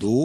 2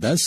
10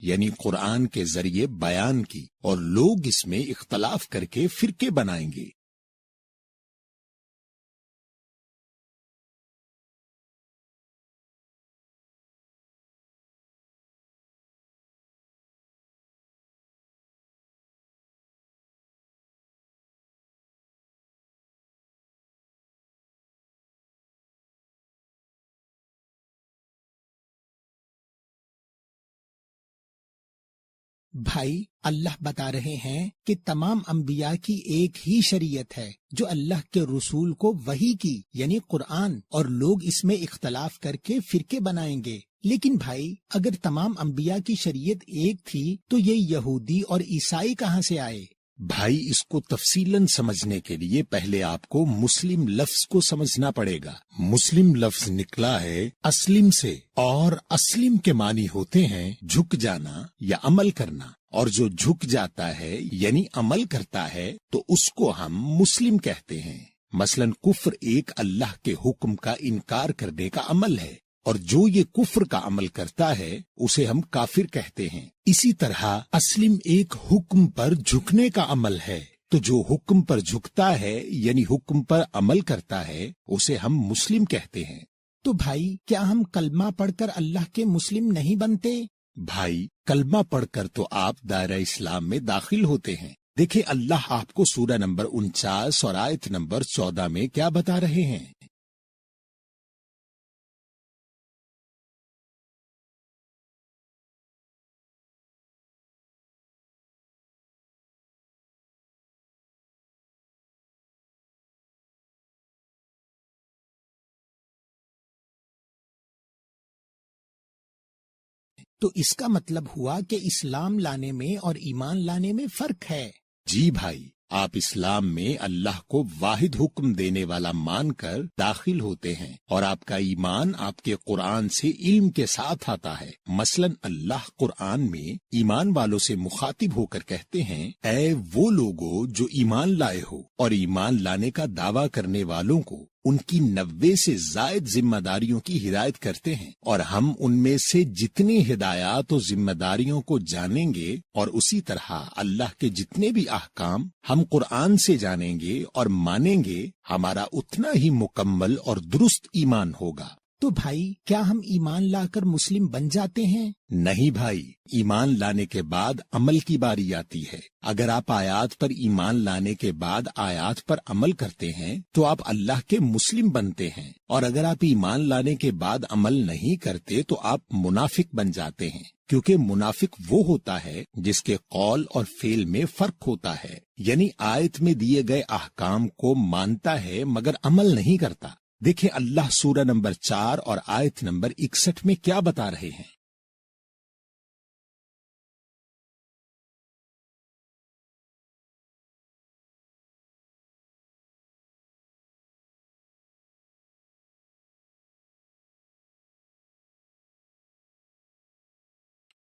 یعنی قرآن کے ذریعے بیان کی، اور لوگ اس میں اختلاف کر کے فرقے بنائیں گے۔ بھائی، اللہ بتا رہے ہیں کہ تمام انبیاء کی ایک ہی شریعت ہے جو اللہ کے رسول کو وحی کی، یعنی قرآن، اور لوگ اس میں اختلاف کر کے فرقے بنائیں گے۔ لیکن بھائی، اگر تمام انبیاء کی شریعت ایک تھی تو یہ یہودی اور عیسائی کہاں سے آئے؟ بھائی، اس کو تفصیلاً سمجھنے کے لیے پہلے آپ کو مسلم لفظ کو سمجھنا پڑے گا۔ مسلم لفظ نکلا ہے اسلم سے، اور اسلم کے معنی ہوتے ہیں جھک جانا یا عمل کرنا، اور جو جھک جاتا ہے یعنی عمل کرتا ہے تو اس کو ہم مسلم کہتے ہیں۔ مثلاً کفر ایک اللہ کے حکم کا انکار کرنے کا عمل ہے، اور جو یہ کفر کا عمل کرتا ہے اسے ہم کافر کہتے ہیں۔ اسی طرح اسلم ایک حکم پر جھکنے کا عمل ہے، تو جو حکم پر جھکتا ہے یعنی حکم پر عمل کرتا ہے اسے ہم مسلم کہتے ہیں۔ تو بھائی، کیا ہم کلمہ پڑھ کر اللہ کے مسلم نہیں بنتے؟ بھائی، کلمہ پڑھ کر تو آپ دائرہ اسلام میں داخل ہوتے ہیں۔ دیکھیں اللہ آپ کو سورہ نمبر 49 اور آیت نمبر 14 میں کیا بتا رہے ہیں۔ تو اس کا مطلب ہوا کہ اسلام لانے میں اور ایمان لانے میں فرق ہے۔ جی بھائی، آپ اسلام میں اللہ کو واحد حکم دینے والا مان کر داخل ہوتے ہیں، اور آپ کا ایمان آپ کے قرآن سے علم کے ساتھ آتا ہے۔ مثلاً اللہ قرآن میں ایمان والوں سے مخاطب ہو کر کہتے ہیں، اے وہ لوگو جو ایمان لائے ہو، اور ایمان لانے کا دعویٰ کرنے والوں کو ان کی 90 سے زائد ذمہ داریوں کی ہدایت کرتے ہیں، اور ہم ان میں سے جتنی ہدایات و ذمہ داریوں کو جانیں گے، اور اسی طرح اللہ کے جتنے بھی احکام ہم قرآن سے جانیں گے اور مانیں گے، ہمارا اتنا ہی مکمل اور درست ایمان ہوگا۔ تو بھائی، کیا ہم ایمان لا کر مسلم بن جاتے ہیں؟ نہیں بھائی، ایمان لانے کے بعد عمل کی باری آتی ہے۔ اگر آپ آیات پر ایمان لانے کے بعد آیات پر عمل کرتے ہیں تو آپ اللہ کے مسلم بنتے ہیں، اور اگر آپ ایمان لانے کے بعد عمل نہیں کرتے تو آپ منافق بن جاتے ہیں، کیونکہ منافق وہ ہوتا ہے جس کے قول اور فعل میں فرق ہوتا ہے، یعنی آیت میں دیے گئے احکام کو مانتا ہے مگر عمل نہیں کرتا۔ دیکھیں اللہ سورہ نمبر 4 اور آیت نمبر 61 میں کیا بتا رہے ہیں۔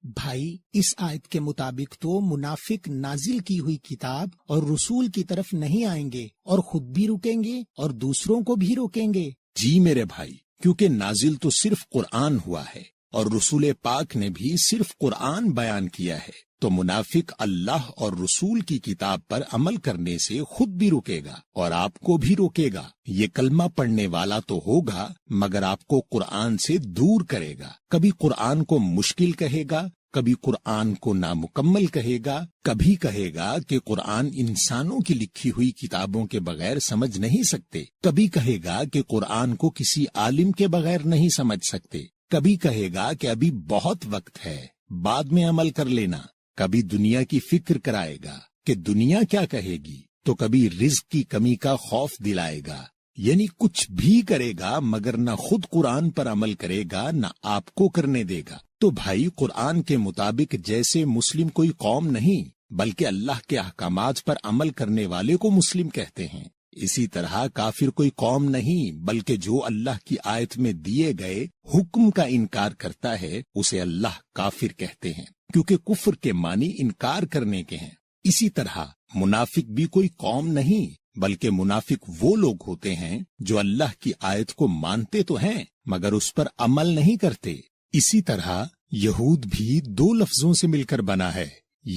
بھائی، اس آیت کے مطابق تو منافق نازل کی ہوئی کتاب اور رسول کی طرف نہیں آئیں گے، اور خود بھی رکیں گے اور دوسروں کو بھی روکیں گے۔ جی میرے بھائی، کیونکہ نازل تو صرف قرآن ہوا ہے، اور رسول پاک نے بھی صرف قرآن بیان کیا ہے، تو منافق اللہ اور رسول کی کتاب پر عمل کرنے سے خود بھی رکے گا اور آپ کو بھی روکے گا۔ یہ کلمہ پڑھنے والا تو ہوگا مگر آپ کو قرآن سے دور کرے گا، کبھی قرآن کو مشکل کہے گا، کبھی قرآن کو نامکمل کہے گا، کبھی کہے گا کہ قرآن انسانوں کی لکھی ہوئی کتابوں کے بغیر سمجھ نہیں سکتے، کبھی کہے گا کہ قرآن کو کسی عالم کے بغیر نہیں سمجھ سکتے، کبھی کہے گا کہ ابھی بہت وقت ہے، بعد میں عمل کر لینا، کبھی دنیا کی فکر کرائے گا کہ دنیا کیا کہے گی، تو کبھی رزق کی کمی کا خوف دلائے گا، یعنی کچھ بھی کرے گا مگر نہ خود قرآن پر عمل کرے گا نہ آپ کو کرنے دے گا۔ تو بھائی، قرآن کے مطابق جیسے مسلم کوئی قوم نہیں بلکہ اللہ کے احکامات پر عمل کرنے والے کو مسلم کہتے ہیں، اسی طرح کافر کوئی قوم نہیں بلکہ جو اللہ کی آیت میں دیے گئے حکم کا انکار کرتا ہے اسے اللہ کافر کہتے ہیں، کیونکہ کفر کے معنی انکار کرنے کے ہیں۔ اسی طرح منافق بھی کوئی قوم نہیں بلکہ منافق وہ لوگ ہوتے ہیں جو اللہ کی آیت کو مانتے تو ہیں مگر اس پر عمل نہیں کرتے۔ اسی طرح یہود بھی دو لفظوں سے مل کر بنا ہے،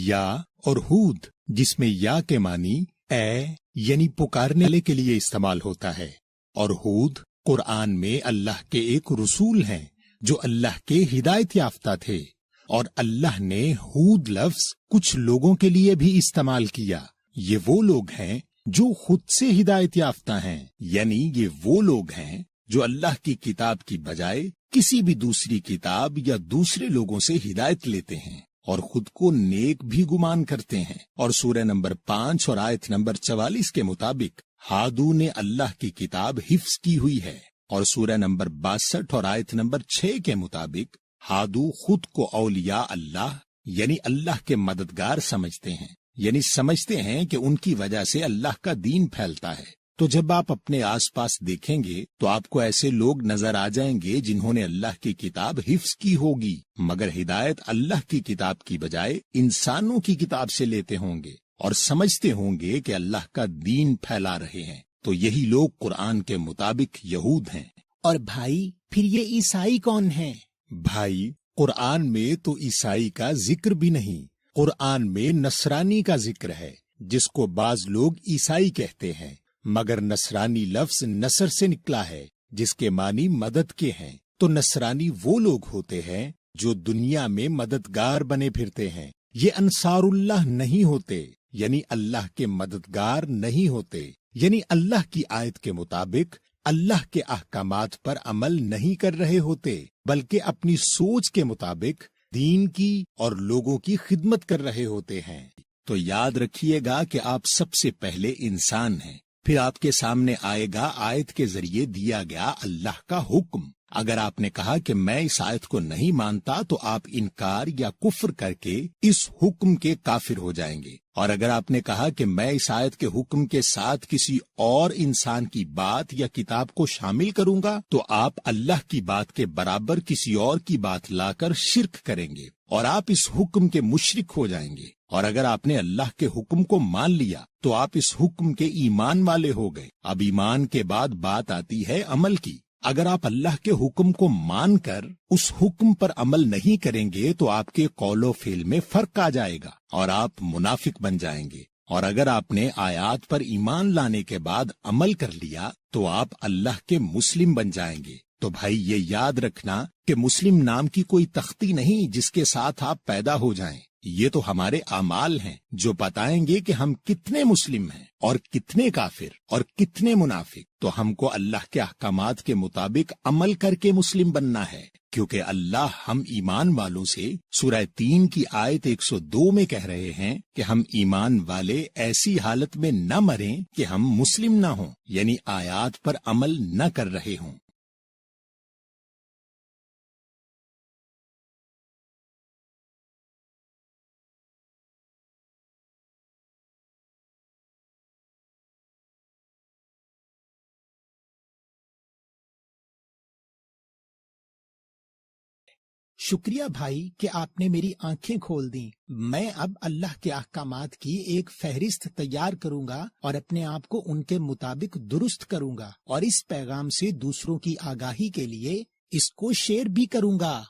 یا اور ہود، جس میں یا کے معنی اے یعنی پکارنے والے کے لیے استعمال ہوتا ہے، اور ہود قرآن میں اللہ کے ایک رسول ہیں جو اللہ کے ہدایت یافتہ تھے، اور اللہ نے ہود لفظ کچھ لوگوں کے لیے بھی استعمال کیا۔ یہ وہ لوگ ہیں جو خود سے ہدایت یافتہ ہیں، یعنی یہ وہ لوگ ہیں جو اللہ کی کتاب کی بجائے کسی بھی دوسری کتاب یا دوسرے لوگوں سے ہدایت لیتے ہیں اور خود کو نیک بھی گمان کرتے ہیں۔ اور سورہ نمبر 5 اور آیت نمبر 44 کے مطابق ہادو نے اللہ کی کتاب حفظ کی ہوئی ہے، اور سورہ نمبر 62 اور آیت نمبر 6 کے مطابق ہادو خود کو اولیاء اللہ یعنی اللہ کے مددگار سمجھتے ہیں، یعنی سمجھتے ہیں کہ ان کی وجہ سے اللہ کا دین پھیلتا ہے۔ تو جب آپ اپنے آس پاس دیکھیں گے تو آپ کو ایسے لوگ نظر آ جائیں گے جنہوں نے اللہ کی کتاب حفظ کی ہوگی، مگر ہدایت اللہ کی کتاب کی بجائے انسانوں کی کتاب سے لیتے ہوں گے اور سمجھتے ہوں گے کہ اللہ کا دین پھیلا رہے ہیں۔ تو یہی لوگ قرآن کے مطابق یہود ہیں۔ اور بھائی پھر یہ عیسائی کون ہیں؟ بھائی، قرآن میں تو عیسائی کا ذکر بھی نہیں، قرآن میں نصرانی کا ذکر ہے، جس کو بعض لوگ عیسائی کہتے ہیں، مگر نصرانی لفظ نصر سے نکلا ہے جس کے معنی مدد کے ہیں۔ تو نصرانی وہ لوگ ہوتے ہیں جو دنیا میں مددگار بنے پھرتے ہیں، یہ انصار اللہ نہیں ہوتے، یعنی اللہ کے مددگار نہیں ہوتے، یعنی اللہ کی آیت کے مطابق اللہ کے احکامات پر عمل نہیں کر رہے ہوتے، بلکہ اپنی سوچ کے مطابق دین کی اور لوگوں کی خدمت کر رہے ہوتے ہیں۔ تو یاد رکھیے گا کہ آپ سب سے پہلے انسان ہیں، پھر آپ کے سامنے آئے گا آیت کے ذریعے دیا گیا اللہ کا حکم۔ اگر آپ نے کہا کہ میں اس آیت کو نہیں مانتا تو آپ انکار یا کفر کر کے اس حکم کے کافر ہو جائیں گے، اور اگر آپ نے کہا کہ میں اس آیت کے حکم کے ساتھ کسی اور انسان کی بات یا کتاب کو شامل کروں گا تو آپ اللہ کی بات کے برابر کسی اور کی بات لا کر شرک کریں گے اور آپ اس حکم کے مشرک ہو جائیں گے۔ اور اگر آپ نے اللہ کے حکم کو مان لیا تو آپ اس حکم کے ایمان والے ہو گئے۔ اب ایمان کے بعد بات آتی ہے عمل کی۔ اگر آپ اللہ کے حکم کو مان کر اس حکم پر عمل نہیں کریں گے تو آپ کے قول و فعل میں فرق آ جائے گا اور آپ منافق بن جائیں گے۔ اور اگر آپ نے آیات پر ایمان لانے کے بعد عمل کر لیا تو آپ اللہ کے مسلم بن جائیں گے۔ تو بھائی یہ یاد رکھنا کہ مسلم نام کی کوئی تختی نہیں جس کے ساتھ آپ پیدا ہو جائیں، یہ تو ہمارے اعمال ہیں جو بتائیں گے کہ ہم کتنے مسلم ہیں اور کتنے کافر اور کتنے منافق۔ تو ہم کو اللہ کے احکامات کے مطابق عمل کر کے مسلم بننا ہے، کیونکہ اللہ ہم ایمان والوں سے سورہ 3 کی آیت 102 میں کہہ رہے ہیں کہ ہم ایمان والے ایسی حالت میں نہ مریں کہ ہم مسلم نہ ہوں، یعنی آیات پر عمل نہ کر رہے ہوں۔ شکریہ بھائی کہ آپ نے میری آنکھیں کھول دیں۔ میں اب اللہ کے احکامات کی ایک فہرست تیار کروں گا اور اپنے آپ کو ان کے مطابق درست کروں گا، اور اس پیغام سے دوسروں کی آگاہی کے لیے اس کو شیئر بھی کروں گا۔